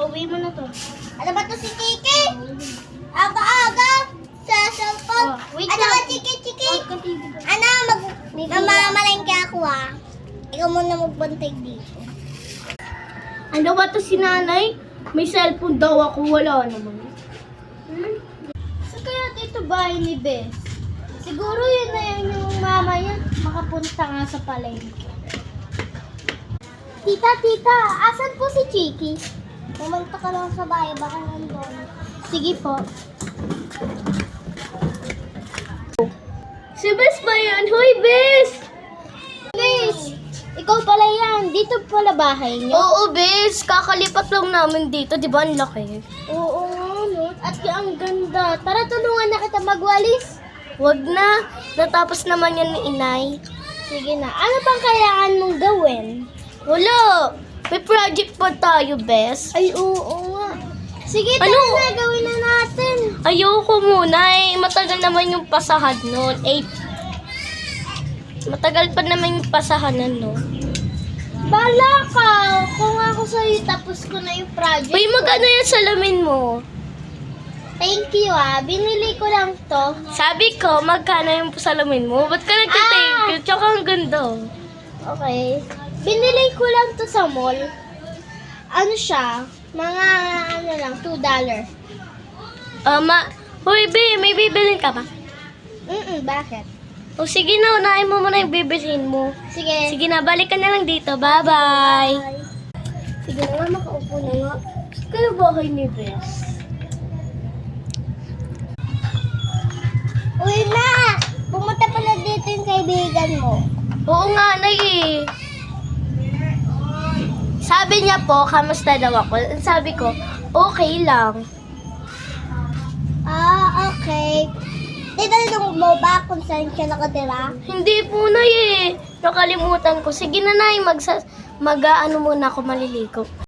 pauwi mo na to. Ano ba to si Chiki? Aga-aga sa cellphone. Wait Ano lang. ba, Chiki? Ano, mamamalengke ako ah. Ikaw muna magbantay dito. Ano ba to si nanay? May cellphone daw ako, wala naman. So kaya dito bahay ni Bes? Siguro yun na yan yung mama niya. Makapunta nga sa palengke. Tita, asan po si Chiki? Pumunta ka lang sa bahay, baka nandun. Sige po. Si Bes ba yan? Hoy, Bes! Bes! Ikaw pala yan. Dito pala bahay niyo? Oo, Bes. Kakalipat lang namin dito. Di ba ang laki? Oo nga, no? At ang ganda. Tara, tulungan na kita magwalis. Wag na. Natapos naman yan ni inay. Sige na. Ano pang kailangan mong gawin? Wala. May project pa tayo, Bes. Ay, oo nga. Sige, tara na. Gawin na natin. Ayoko muna eh. Matagal naman yung pasahan nun. Matagal pa naman yung pasahan nun. Bala ka. Kung ako sa'yo, tapos ko na yung project. Uy, magkano yung salamin mo? Thank you ah. Binili ko lang to. Sabi ko, magkano yung salamin mo? Ba't ka nagka-thank you? Tsaka ang ganda. Okay. Binili ko lang to sa mall. Ano siya? Mga ano lang, $2. Hoy, may bibilin ka ba? Bakit? O sige na, unahin mo muna yung bibilhin mo. Sige. Sige na, balik ka na lang dito. Bye-bye. Sige na nga, makaupo na nga. Kaya bahay ni Bes? Uy na! Pumunta pala dito yung kaibigan mo. Oo nga, Nay eh. Sabi niya po, kamusta daw ako? Sabi ko, okay lang. Ah, okay. Tinanong mo ba kung saan siya nakatira? Hindi po, Nay eh. Nakalimutan ko. Sige na, Nay, ano muna ako maliligo.